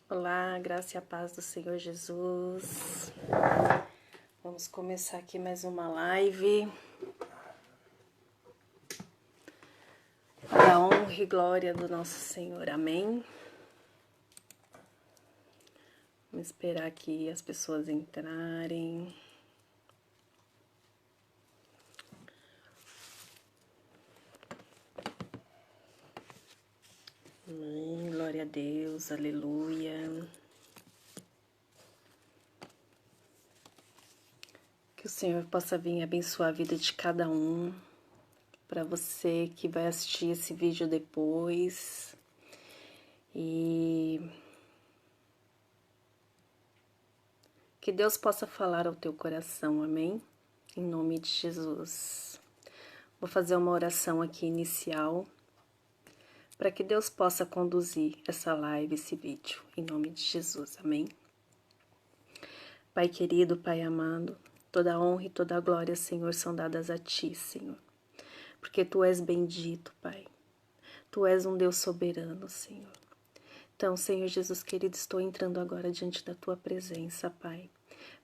Olá, graça e a paz do Senhor Jesus. Vamos começar aqui mais uma live. Para a honra e glória do nosso Senhor, amém? Vamos esperar aqui as pessoas entrarem. Amém, glória a Deus, aleluia. Que o Senhor possa vir abençoar a vida de cada um. Para você que vai assistir esse vídeo depois. E que Deus possa falar ao teu coração, amém? Em nome de Jesus. Vou fazer uma oração aqui inicial, para que Deus possa conduzir essa live, esse vídeo, em nome de Jesus, amém? Pai querido, Pai amado, toda a honra e toda a glória, Senhor, são dadas a Ti, Senhor, porque Tu és bendito, Pai. Tu és um Deus soberano, Senhor. Então, Senhor Jesus querido, estou entrando agora diante da Tua presença, Pai,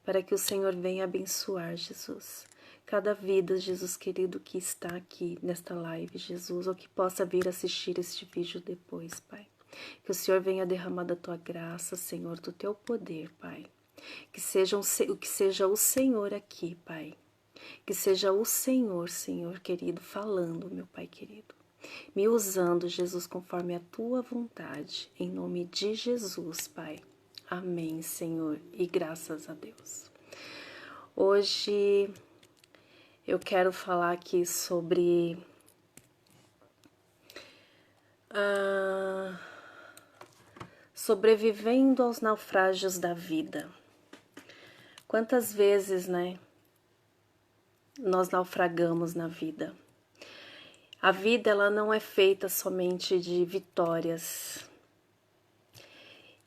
para que o Senhor venha abençoar, Jesus, cada vida, Jesus querido, que está aqui nesta live, Jesus, ou que possa vir assistir este vídeo depois, Pai. Que o Senhor venha derramar da Tua graça, Senhor, do Teu poder, Pai. Que seja o Senhor aqui, Pai. Que seja o Senhor, Senhor querido, falando, meu Pai querido. Me usando, Jesus, conforme a Tua vontade. Em nome de Jesus, Pai. Amém, Senhor. E graças a Deus. Hoje eu quero falar aqui sobre sobrevivendo aos naufrágios da vida. Quantas vezes, né, nós naufragamos na vida? A vida, ela não é feita somente de vitórias.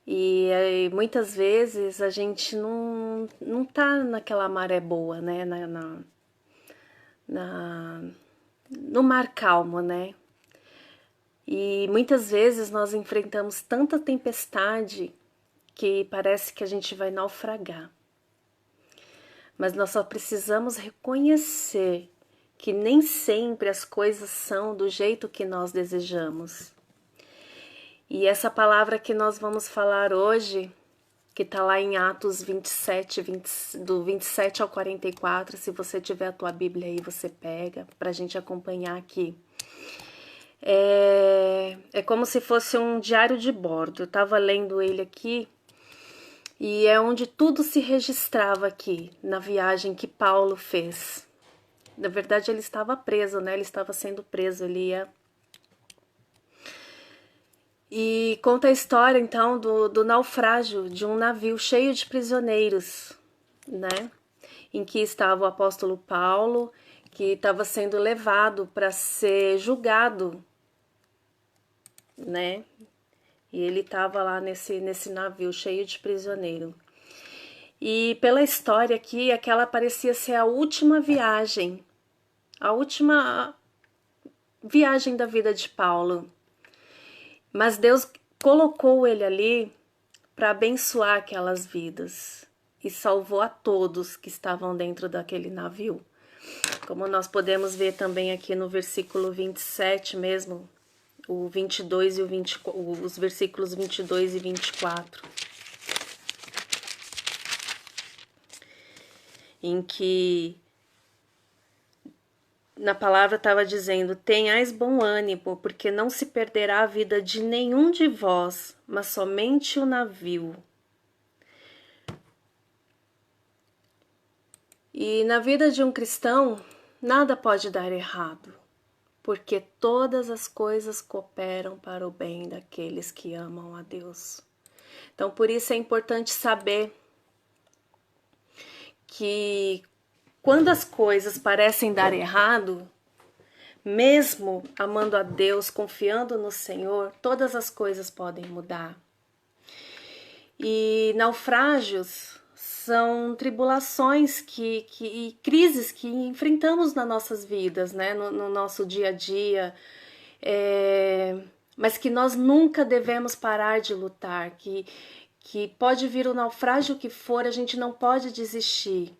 E muitas vezes a gente não tá naquela maré boa, né, no mar calmo, né? E muitas vezes nós enfrentamos tanta tempestade que parece que a gente vai naufragar. Mas nós só precisamos reconhecer que nem sempre as coisas são do jeito que nós desejamos. E essa palavra que nós vamos falar hoje, que está lá em Atos 27, do 27 ao 44, se você tiver a tua Bíblia aí, você pega, para a gente acompanhar aqui. É como se fosse um diário de bordo. Eu estava lendo ele aqui e é onde tudo se registrava aqui, na viagem que Paulo fez. Na verdade, ele estava preso, né? Ele estava sendo preso, ele ia... E conta a história, então, do naufrágio de um navio cheio de prisioneiros, né? Em que estava o apóstolo Paulo, que estava sendo levado para ser julgado, né? E ele estava lá nesse navio cheio de prisioneiro. E pela história aqui, aquela parecia ser a última viagem da vida de Paulo. Mas Deus colocou ele ali para abençoar aquelas vidas e salvou a todos que estavam dentro daquele navio. Como nós podemos ver também aqui no versículo 27 mesmo, o 22 e os versículos 22 e 24. Em que na palavra estava dizendo: tenhais bom ânimo, porque não se perderá a vida de nenhum de vós, mas somente o navio. E na vida de um cristão, nada pode dar errado, porque todas as coisas cooperam para o bem daqueles que amam a Deus. Então, por isso é importante saber que quando as coisas parecem dar errado, mesmo amando a Deus, confiando no Senhor, todas as coisas podem mudar. E naufrágios são tribulações e crises que enfrentamos nas nossas vidas, né? no nosso dia a dia, mas que nós nunca devemos parar de lutar, que pode vir o naufrágio que for, a gente não pode desistir.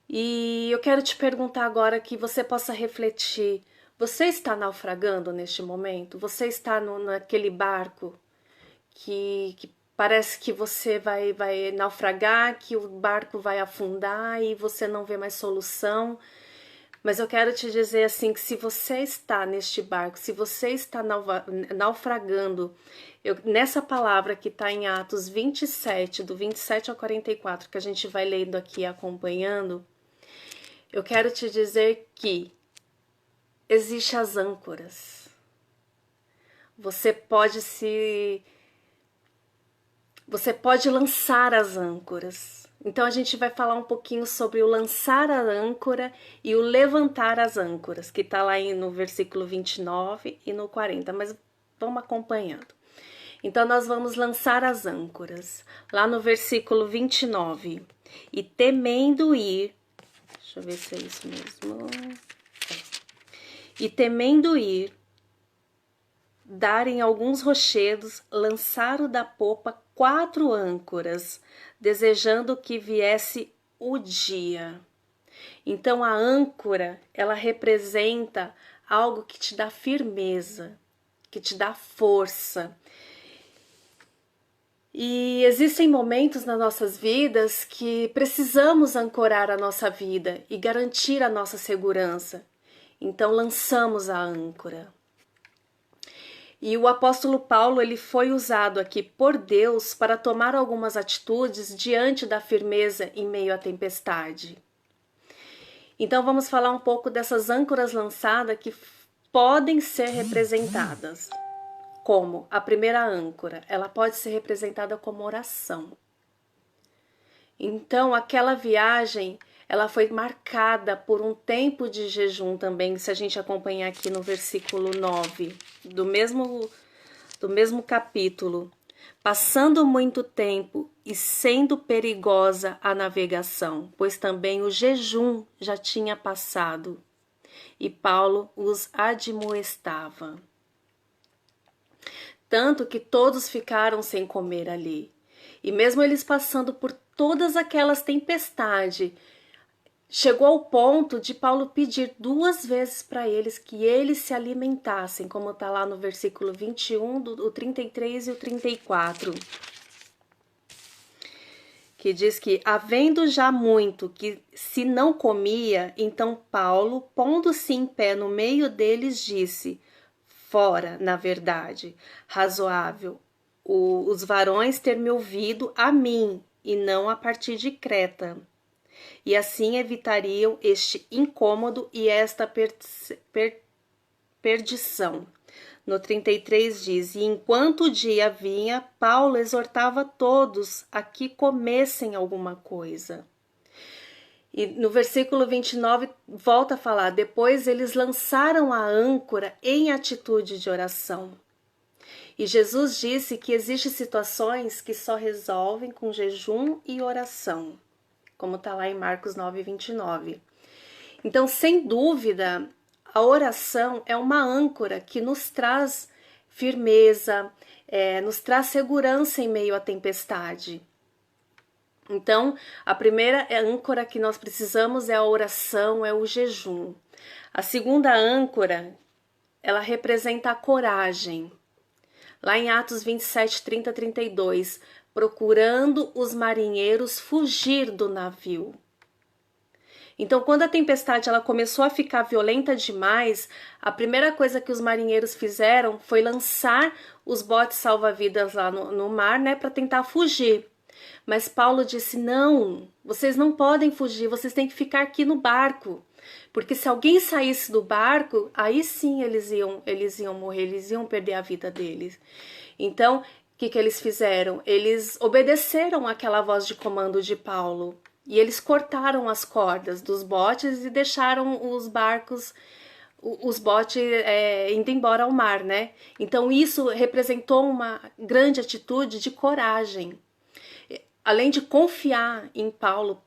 E eu quero te perguntar agora que você possa refletir. Você está naufragando neste momento? Você está naquele barco que parece que você vai naufragar, que o barco vai afundar e você não vê mais solução? Mas eu quero te dizer assim, que se você está neste barco, se você está naufragando, nessa palavra que está em Atos 27, do 27 ao 44, que a gente vai lendo aqui acompanhando, eu quero te dizer que existem as âncoras. Você pode lançar as âncoras. Então a gente vai falar um pouquinho sobre o lançar a âncora e o levantar as âncoras, que está lá no versículo 29 e no 40, mas vamos acompanhando. Então nós vamos lançar as âncoras. Lá no versículo 29, e temendo ir, deixa eu ver se é isso mesmo. E temendo ir, dar em alguns rochedos, lançaram da popa 4 âncoras, desejando que viesse o dia. Então a âncora, ela representa algo que te dá firmeza, que te dá força. E existem momentos nas nossas vidas que precisamos ancorar a nossa vida e garantir a nossa segurança. Então lançamos a âncora. E o apóstolo Paulo, ele foi usado aqui por Deus para tomar algumas atitudes diante da firmeza em meio à tempestade. Então vamos falar um pouco dessas âncoras lançadas que podem ser representadas. Como? A primeira âncora, ela pode ser representada como oração. Então aquela viagem, ela foi marcada por um tempo de jejum também, se a gente acompanhar aqui no versículo 9, do mesmo capítulo. Passando muito tempo e sendo perigosa a navegação, pois também o jejum já tinha passado, e Paulo os admoestava. Tanto que todos ficaram sem comer ali. E mesmo eles passando por todas aquelas tempestades, chegou ao ponto de Paulo pedir 2 vezes para eles que eles se alimentassem, como está lá no versículo 21, o 33 e o 34. Que diz que, havendo já muito que se não comia, então Paulo, pondo-se em pé no meio deles, disse: fora, na verdade, razoável, os varões ter me ouvido a mim, e não a partir de Creta. E assim evitariam este incômodo e esta perdição. No 33 diz: e enquanto o dia vinha, Paulo exortava todos a que comessem alguma coisa. E no versículo 29 volta a falar: depois eles lançaram a âncora em atitude de oração. E Jesus disse que existem situações que só resolvem com jejum e oração, como está lá em Marcos 9, 29. Então, sem dúvida, a oração é uma âncora que nos traz firmeza, nos traz segurança em meio à tempestade. Então, a primeira âncora que nós precisamos é a oração, é o jejum. A segunda âncora, ela representa a coragem. Lá em Atos 27, 30, 32, procurando os marinheiros fugir do navio. Então, quando a tempestade ela começou a ficar violenta demais, a primeira coisa que os marinheiros fizeram foi lançar os botes salva-vidas lá no mar, né, para tentar fugir. Mas Paulo disse: não, vocês não podem fugir, vocês têm que ficar aqui no barco. Porque se alguém saísse do barco, aí sim eles iam morrer, eles iam perder a vida deles. Então, o que eles fizeram? Eles obedeceram àquela voz de comando de Paulo. E eles cortaram as cordas dos botes e deixaram os botes indo embora ao mar, né? Então isso representou uma grande atitude de coragem. Além de confiar em Paulo,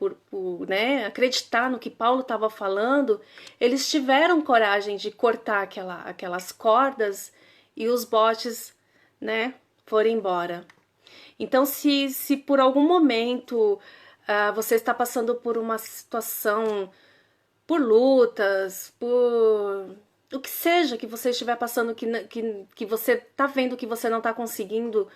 né, acreditar no que Paulo estava falando, eles tiveram coragem de cortar aquelas cordas e os botes, né, foram embora. Então, se por algum momento você está passando por uma situação, por lutas, por o que seja que você estiver passando, que você está vendo que você não está conseguindo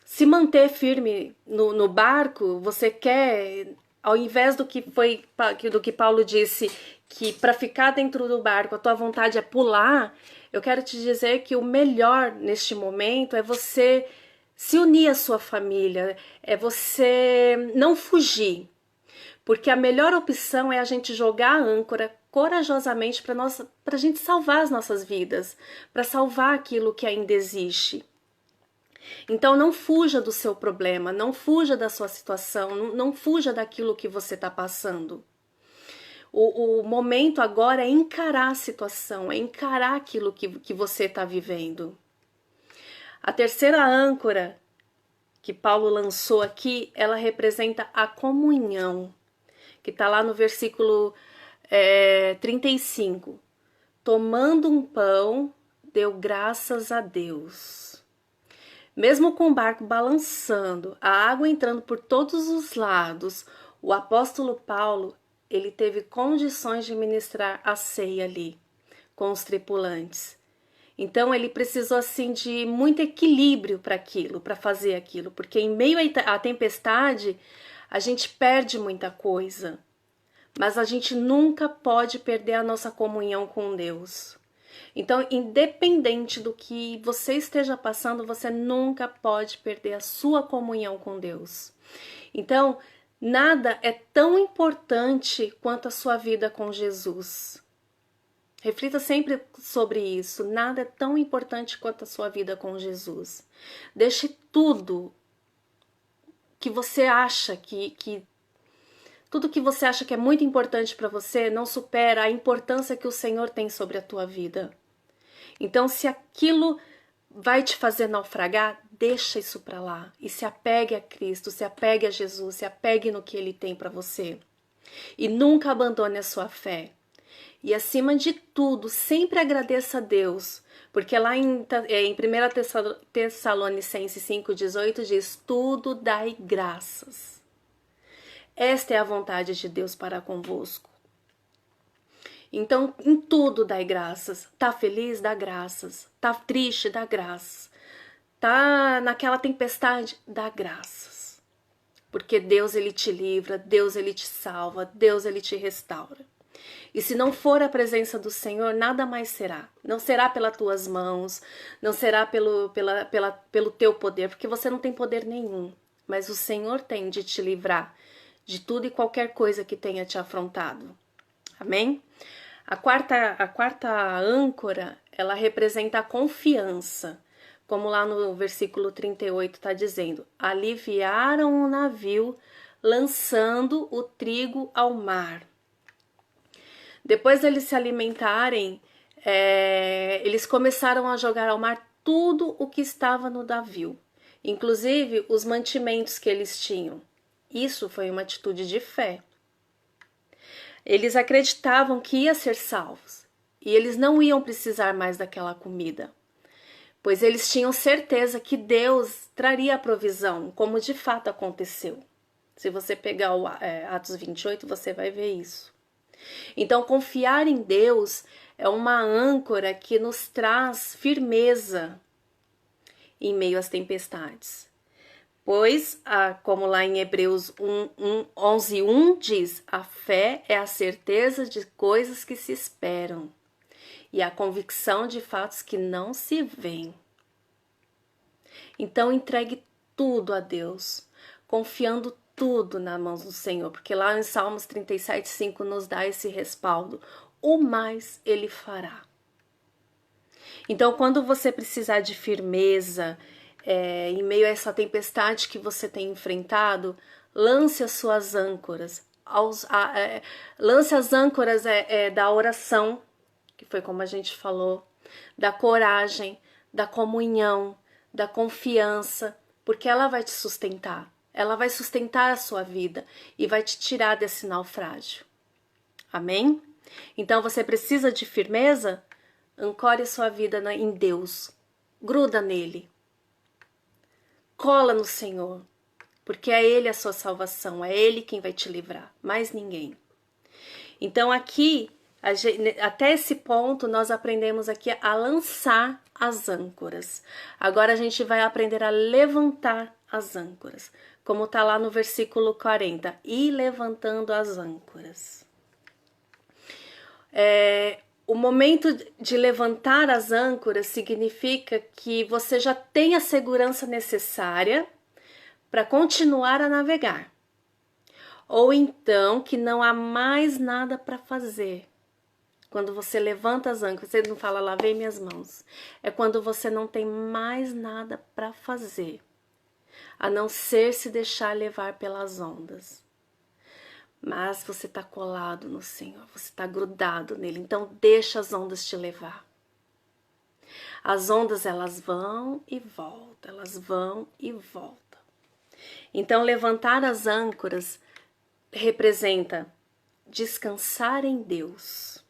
se manter firme no barco, você quer, ao invés do que Paulo disse, que para ficar dentro do barco a tua vontade é pular, eu quero te dizer que o melhor neste momento é você se unir à sua família, é você não fugir, porque a melhor opção é a gente jogar a âncora corajosamente para a gente salvar as nossas vidas, para salvar aquilo que ainda existe. Então não fuja do seu problema, não fuja da sua situação, não fuja daquilo que você está passando. O momento agora é encarar a situação, é encarar aquilo que você está vivendo. A terceira âncora que Paulo lançou aqui, ela representa a comunhão, que está lá no versículo 35. Tomando um pão, deu graças a Deus. Mesmo com o barco balançando, a água entrando por todos os lados, o apóstolo Paulo, ele teve condições de ministrar a ceia ali, com os tripulantes. Então ele precisou assim de muito equilíbrio para aquilo, para fazer aquilo, porque em meio à tempestade a gente perde muita coisa, mas a gente nunca pode perder a nossa comunhão com Deus. Então, independente do que você esteja passando, você nunca pode perder a sua comunhão com Deus. Então, nada é tão importante quanto a sua vida com Jesus. Reflita sempre sobre isso. Nada é tão importante quanto a sua vida com Jesus. Deixe tudo que você acha tudo que você acha que é muito importante para você não supera a importância que o Senhor tem sobre a tua vida. Então, se aquilo vai te fazer naufragar, deixa isso para lá e se apegue a Cristo, se apegue a Jesus, se apegue no que Ele tem para você. E nunca abandone a sua fé. E acima de tudo, sempre agradeça a Deus, porque lá em 1 Tessalonicenses 5,18 diz: tudo dai graças. Esta é a vontade de Deus para convosco. Então, em tudo dai graças. Tá feliz? Dá graças. Tá triste? Dá graças. Tá naquela tempestade? Dá graças. Porque Deus, Ele te livra, Deus, Ele te salva, Deus, Ele te restaura. E se não for a presença do Senhor, nada mais será. Não será pelas tuas mãos, não será pelo teu poder, porque você não tem poder nenhum. Mas o Senhor tem de te livrar de tudo e qualquer coisa que tenha te afrontado. Amém? A quarta âncora, ela representa a confiança. Como lá no versículo 38 está dizendo: aliviaram o navio, lançando o trigo ao mar. Depois deles se alimentarem, eles começaram a jogar ao mar tudo o que estava no navio, inclusive os mantimentos que eles tinham. Isso foi uma atitude de fé. Eles acreditavam que ia ser salvos e eles não iam precisar mais daquela comida, pois eles tinham certeza que Deus traria a provisão, como de fato aconteceu. Se você pegar o Atos 28, você vai ver isso. Então, confiar em Deus é uma âncora que nos traz firmeza em meio às tempestades. Pois, como lá em Hebreus 11:1 diz, a fé é a certeza de coisas que se esperam e a convicção de fatos que não se veem. Então, entregue tudo a Deus, confiando tudo nas mãos do Senhor, porque lá em Salmos 37:5 nos dá esse respaldo. O mais Ele fará. Então, quando você precisar de firmeza, em meio a essa tempestade que você tem enfrentado, lance as suas âncoras. Lance as âncoras da oração, que foi como a gente falou, da coragem, da comunhão, da confiança, porque ela vai te sustentar. Ela vai sustentar a sua vida e vai te tirar desse naufrágio. Amém? Então você precisa de firmeza? Ancore a sua vida em Deus. Gruda nele. cola no Senhor, porque é Ele a sua salvação, é Ele quem vai te livrar, mais ninguém. Então aqui, até esse ponto, nós aprendemos aqui a lançar as âncoras. Agora a gente vai aprender a levantar as âncoras, como está lá no versículo 40, e levantando as âncoras. O momento de levantar as âncoras significa que você já tem a segurança necessária para continuar a navegar. Ou então que não há mais nada para fazer. Quando você levanta as âncoras, você não fala, lavei minhas mãos. É quando você não tem mais nada para fazer, a não ser se deixar levar pelas ondas. Mas você está colado no Senhor, você está grudado nele, então deixa as ondas te levar. As ondas, elas vão e voltam, elas vão e voltam. Então levantar as âncoras representa descansar em Deus.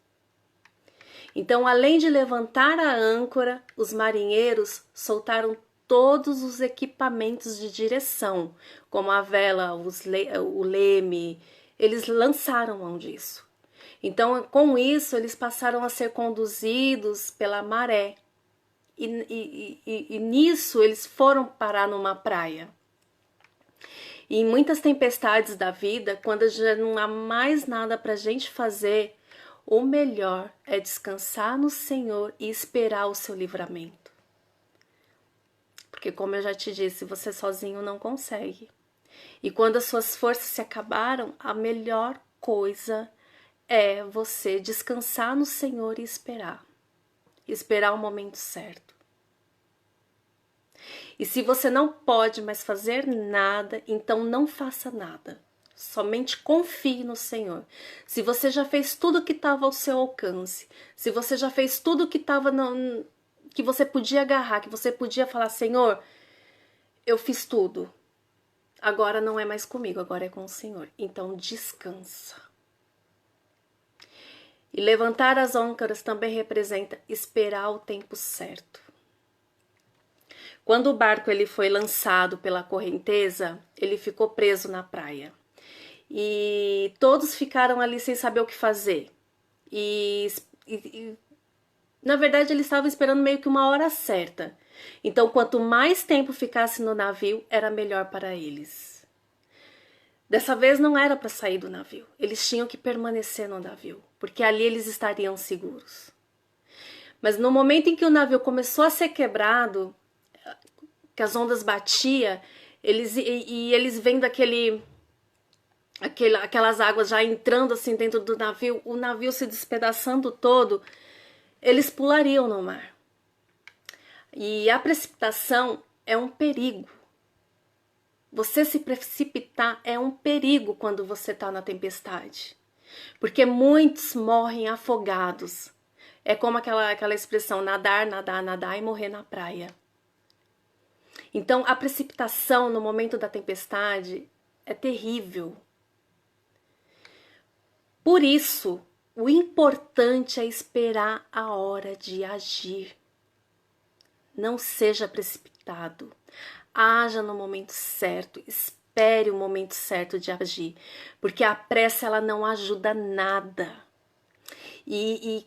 Então, além de levantar a âncora, os marinheiros soltaram todos os equipamentos de direção, como a vela, o leme, eles lançaram mão disso. Então, com isso, eles passaram a ser conduzidos pela maré. E nisso, eles foram parar numa praia. E em muitas tempestades da vida, quando já não há mais nada para a gente fazer, o melhor é descansar no Senhor e esperar o seu livramento. Porque, como eu já te disse, você sozinho não consegue. E quando as suas forças se acabaram, a melhor coisa é você descansar no Senhor e esperar. Esperar o momento certo. E se você não pode mais fazer nada, então não faça nada. Somente confie no Senhor. Se você já fez tudo que estava ao seu alcance, se você já fez tudo que estava que você podia agarrar, que você podia falar, Senhor, eu fiz tudo. Agora não é mais comigo, agora é com o Senhor. Então descansa. E levantar as âncoras também representa esperar o tempo certo. Quando o barco ele foi lançado pela correnteza, ele ficou preso na praia. E todos ficaram ali sem saber o que fazer. Na verdade, eles estavam esperando meio que uma hora certa. Então, quanto mais tempo ficasse no navio, era melhor para eles. Dessa vez não era para sair do navio. Eles tinham que permanecer no navio, porque ali eles estariam seguros. Mas no momento em que o navio começou a ser quebrado, que as ondas batiam, eles vendo aquelas águas já entrando assim dentro do navio, o navio se despedaçando todo, eles pulariam no mar. E a precipitação é um perigo. Você se precipitar é um perigo quando você está na tempestade. Porque muitos morrem afogados. É como aquela expressão, nadar, nadar, nadar e morrer na praia. Então, a precipitação no momento da tempestade é terrível. Por isso, o importante é esperar a hora de agir. Não seja precipitado. Haja no momento certo. Espere o momento certo de agir. Porque a pressa ela não ajuda nada. E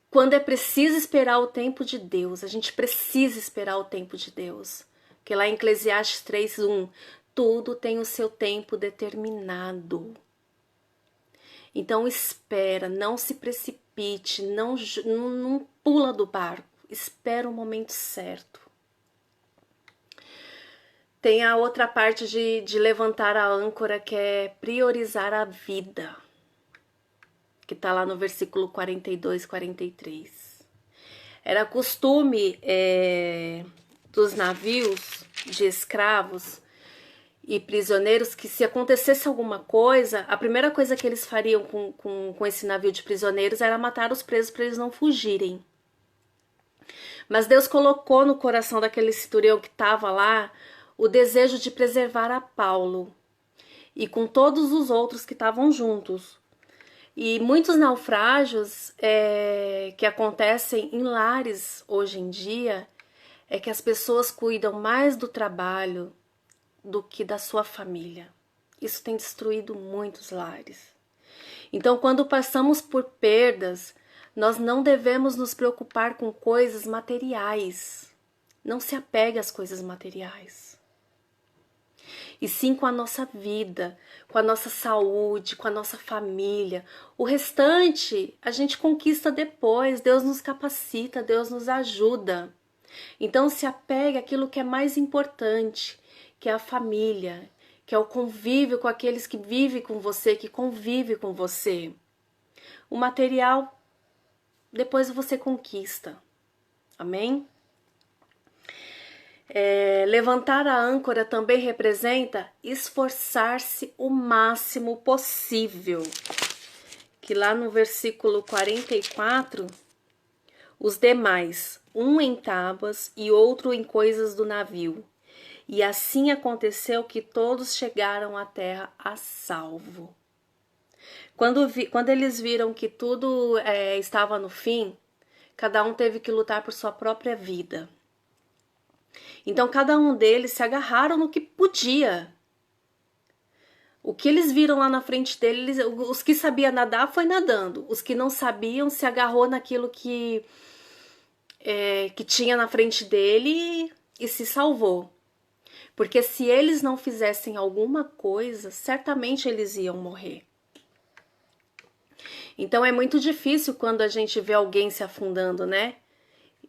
quando é preciso esperar o tempo de Deus, a gente precisa esperar o tempo de Deus. Porque lá em Eclesiastes 3:1, tudo tem o seu tempo determinado. Então espera, não se precipite, não pula do barco, espera o momento certo. Tem a outra parte de levantar a âncora, que é priorizar a vida, que está lá no versículo 42, 43. Era costume dos navios de escravos e prisioneiros que, se acontecesse alguma coisa, a primeira coisa que eles fariam com esse navio de prisioneiros era matar os presos para eles não fugirem. Mas Deus colocou no coração daquele centurião que estava lá o desejo de preservar a Paulo e com todos os outros que estavam juntos. E muitos naufrágios que acontecem em lares hoje em dia é que as pessoas cuidam mais do trabalho do que da sua família. Isso tem destruído muitos lares. Então, quando passamos por perdas, nós não devemos nos preocupar com coisas materiais. Não se apegue às coisas materiais. E sim com a nossa vida, com a nossa saúde, com a nossa família. O restante a gente conquista depois. Deus nos capacita, Deus nos ajuda. Então se apegue àquilo que é mais importante, que é a família, que é o convívio com aqueles que vivem com você, que convivem com você. O material, depois você conquista. Amém? Levantar a âncora também representa esforçar-se o máximo possível. Que lá no versículo 44, os demais, um em tábuas e outro em coisas do navio. E assim aconteceu que todos chegaram à terra a salvo. Quando eles viram que tudo estava no fim, cada um teve que lutar por sua própria vida. Então cada um deles se agarraram no que podia. O que eles viram lá na frente deles, os que sabiam nadar foi nadando. Os que não sabiam se agarrou naquilo que tinha na frente dele e se salvou. Porque se eles não fizessem alguma coisa, certamente eles iam morrer. Então é muito difícil quando a gente vê alguém se afundando, né?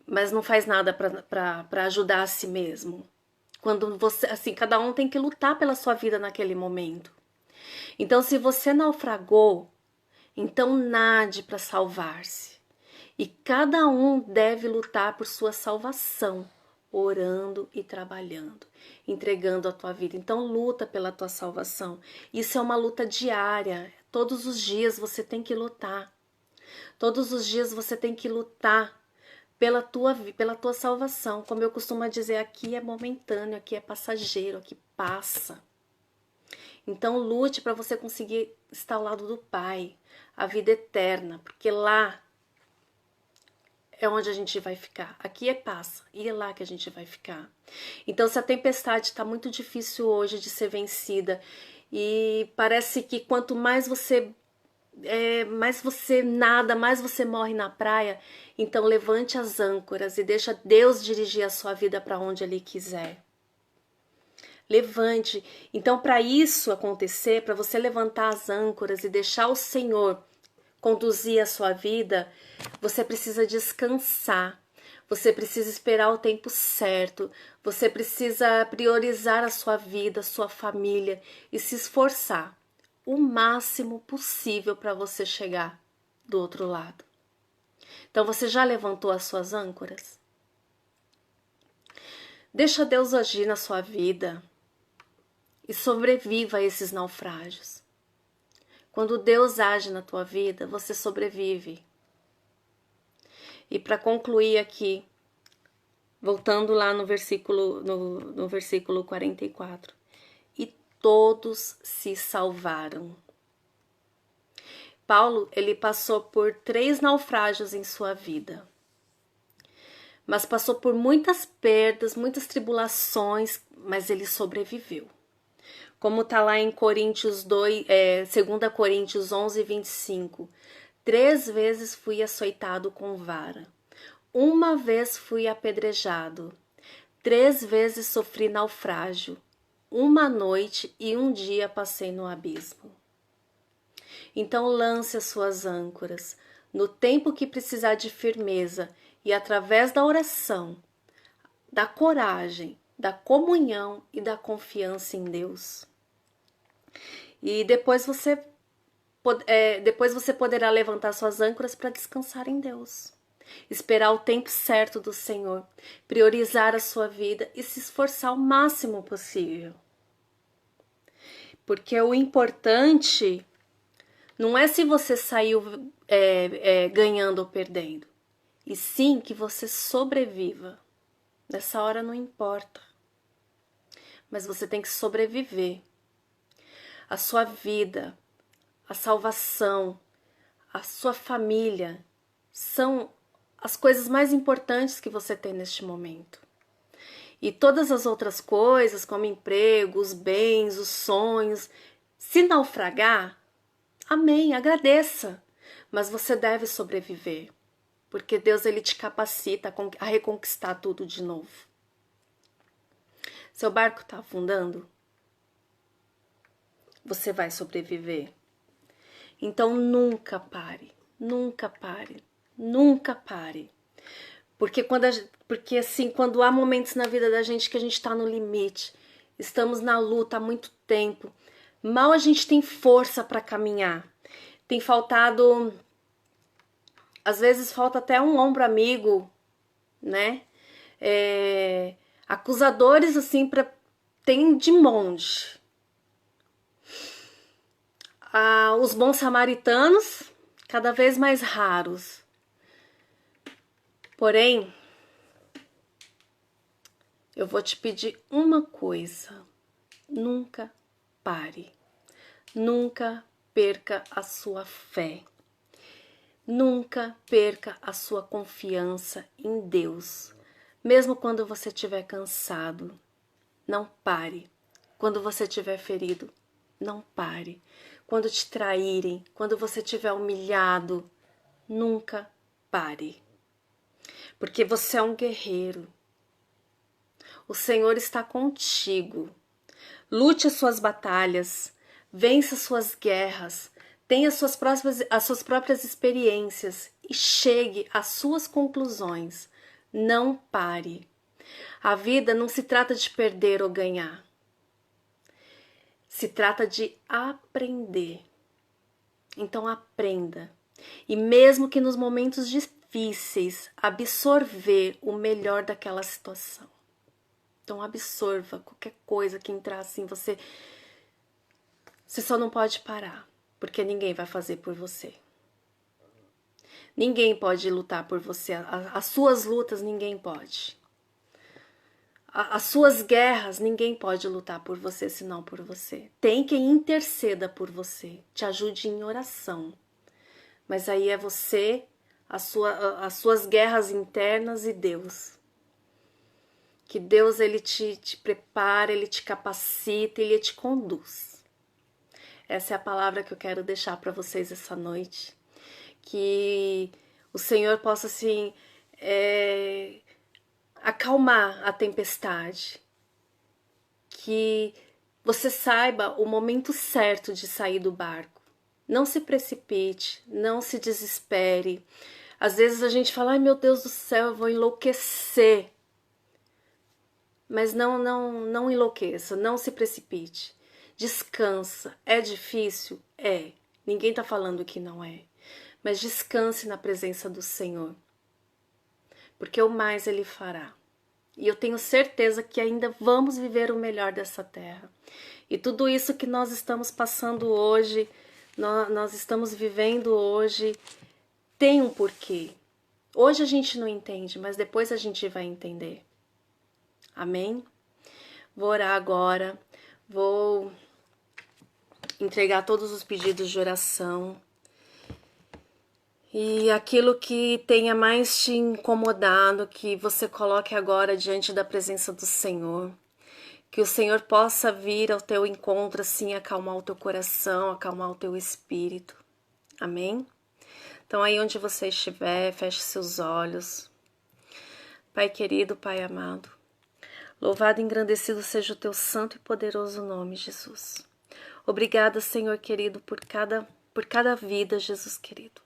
Mas não faz nada para ajudar a si mesmo. Quando você, assim, cada um tem que lutar pela sua vida naquele momento. Então, se você naufragou, então nade para salvar-se. E cada um deve lutar por sua salvação, orando e trabalhando, entregando a tua vida. Então, luta pela tua salvação. Isso é uma luta diária. Todos os dias você tem que lutar. Todos os dias você tem que lutar pela tua salvação. Como eu costumo dizer, aqui é momentâneo, aqui é passageiro, aqui passa. Então lute para você conseguir estar ao lado do Pai, a vida eterna, porque lá é onde a gente vai ficar. Aqui é passa, e é lá que a gente vai ficar. Então se a tempestade está muito difícil hoje de ser vencida, e parece que quanto mais você nada, mais você morre na praia, então levante as âncoras e deixa Deus dirigir a sua vida para onde Ele quiser. Levante. Então, para isso acontecer, para você levantar as âncoras e deixar o Senhor conduzir a sua vida, você precisa descansar. Você precisa esperar o tempo certo. Você precisa priorizar a sua vida, a sua família e se esforçar o máximo possível para você chegar do outro lado. Então, você já levantou as suas âncoras? Deixa Deus agir na sua vida e sobreviva a esses naufrágios. Quando Deus age na tua vida, você sobrevive. E para concluir aqui, voltando lá no versículo 44, e todos se salvaram. Paulo, ele passou por 3 naufrágios em sua vida, mas passou por muitas perdas, muitas tribulações, mas ele sobreviveu. Como está lá em Coríntios 2 Coríntios 11, 25. 3 vezes fui açoitado com vara. 1 vez fui apedrejado. 3 vezes sofri naufrágio. 1 noite e 1 dia passei no abismo. Então lance as suas âncoras no tempo que precisar de firmeza e através da oração, da coragem, da comunhão e da confiança em Deus. E depois você poderá levantar suas âncoras para descansar em Deus. Esperar o tempo certo do Senhor, priorizar a sua vida e se esforçar o máximo possível. Porque o importante não é se você saiu ganhando ou perdendo, e sim que você sobreviva. Nessa hora não importa, mas você tem que sobreviver. A sua vida, a salvação, a sua família são as coisas mais importantes que você tem neste momento. E todas as outras coisas, como emprego, os bens, os sonhos, se naufragar, amém, agradeça. Mas você deve sobreviver, porque Deus ele te capacita a reconquistar tudo de novo. Seu barco está afundando? Você vai sobreviver. Então nunca pare, nunca pare, nunca pare. Porque quando há momentos na vida da gente que a gente está no limite, estamos na luta há muito tempo, mal a gente tem força para caminhar. Tem faltado, às vezes falta até um ombro amigo, né? Acusadores assim tem de monte. Os bons samaritanos cada vez mais raros. Porém, eu vou te pedir uma coisa: nunca pare, nunca perca a sua fé, nunca perca a sua confiança em Deus. Mesmo quando você estiver cansado, não pare. Quando você estiver ferido, não pare. Quando te traírem, quando você estiver humilhado, nunca pare. Porque você é um guerreiro. O Senhor está contigo. Lute as suas batalhas, vença as suas guerras, tenha as suas próprias experiências e chegue às suas conclusões. Não pare. A vida não se trata de perder ou ganhar. Se trata de aprender. Então aprenda. E mesmo que nos momentos difíceis, absorver o melhor daquela situação. Então absorva qualquer coisa que entrar assim, você só não pode parar, porque ninguém vai fazer por você. Ninguém pode lutar por você, as suas lutas ninguém pode. As suas guerras ninguém pode lutar por você senão por você. Tem quem interceda por você, te ajude em oração. Mas aí é você, as suas guerras internas e Deus. Que Deus ele te prepara, ele te capacita, ele te conduz. Essa é a palavra que eu quero deixar para vocês essa noite. Que o Senhor possa assim acalmar a tempestade. Que você saiba o momento certo de sair do barco. Não se precipite, não se desespere. Às vezes a gente fala, ai meu Deus do céu, eu vou enlouquecer. Mas não enlouqueça, não se precipite. Descansa. É difícil? É. Ninguém tá falando que não é. Mas descanse na presença do Senhor. Porque o mais Ele fará. E eu tenho certeza que ainda vamos viver o melhor dessa terra. E tudo isso que nós estamos passando hoje, nós estamos vivendo hoje, tem um porquê. Hoje a gente não entende, mas depois a gente vai entender. Amém? Vou orar agora, vou entregar todos os pedidos de oração. E aquilo que tenha mais te incomodado, que você coloque agora diante da presença do Senhor. Que o Senhor possa vir ao teu encontro, assim, acalmar o teu coração, acalmar o teu espírito. Amém? Então aí onde você estiver, feche seus olhos. Pai querido, Pai amado. Louvado e engrandecido seja o teu santo e poderoso nome, Jesus. Obrigada, Senhor querido, por cada vida, Jesus querido.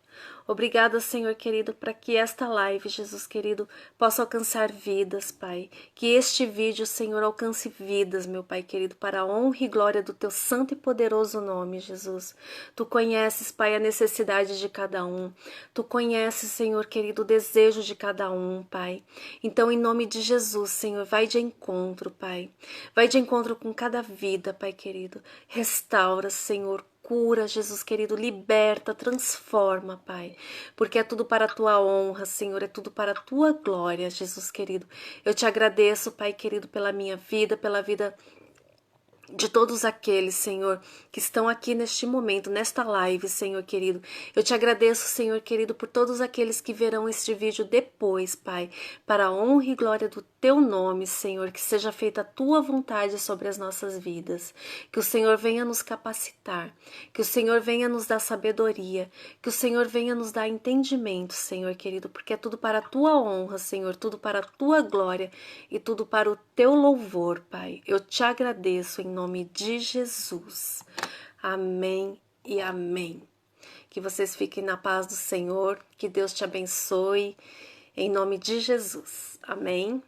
Obrigada, Senhor querido, para que esta live, Jesus querido, possa alcançar vidas, Pai. Que este vídeo, Senhor, alcance vidas, meu Pai querido, para a honra e glória do Teu santo e poderoso nome, Jesus. Tu conheces, Pai, a necessidade de cada um. Tu conheces, Senhor querido, o desejo de cada um, Pai. Então, em nome de Jesus, Senhor, vai de encontro, Pai. Vai de encontro com cada vida, Pai querido. Restaura, Senhor, cura, Jesus querido, liberta, transforma, Pai, porque é tudo para a Tua honra, Senhor, é tudo para a Tua glória, Jesus querido. Eu te agradeço, Pai querido, pela minha vida, pela vida de todos aqueles, Senhor, que estão aqui neste momento, nesta live, Senhor querido. Eu te agradeço, Senhor querido, por todos aqueles que verão este vídeo depois, Pai, para a honra e glória do teu nome, Senhor, que seja feita a tua vontade sobre as nossas vidas, que o Senhor venha nos capacitar, que o Senhor venha nos dar sabedoria, que o Senhor venha nos dar entendimento, Senhor querido, porque é tudo para a tua honra, Senhor, tudo para a tua glória e tudo para o teu louvor, Pai. Eu te agradeço em nome de Jesus. Amém e amém. Que vocês fiquem na paz do Senhor, que Deus te abençoe, em nome de Jesus. Amém.